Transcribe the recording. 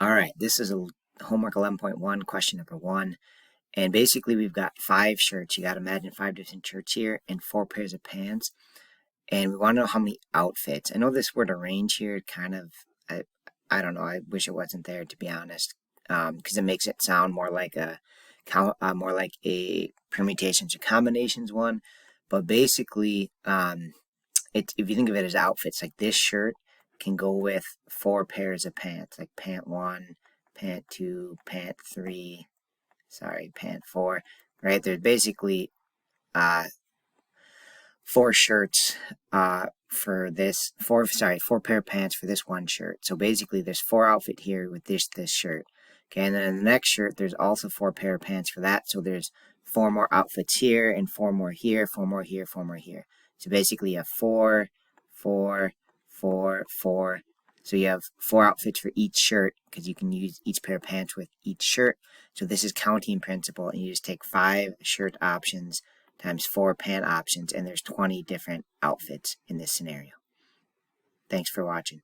All right, this is a homework 11.1, question number 1. And basically, we've got 5 shirts. You got to imagine 5 different shirts here and 4 pairs of pants. And we want to know how many outfits. I know this word arrange here kind of, I don't know. I wish it wasn't there, to be honest, because it makes it sound more like a permutations or combinations one. But basically, if you think of it as outfits, like this shirt can go with 4 pairs of pants, like pant 1, pant 2, pant 3, pant 4, right? There's basically 4 shirts for this, 4 pair of pants for this one shirt. So basically there's 4 outfit here with this shirt. Okay, and then in the next shirt, there's also 4 pair of pants for that. So there's 4 more outfits here and 4 more here, 4 more here, 4 more here. So basically you have 4, 4, 4, 4. So you have 4 outfits for each shirt because you can use each pair of pants with each shirt. So this is counting principle, and you just take 5 shirt options times 4 pant options, and there's 20 different outfits in this scenario. Thanks for watching.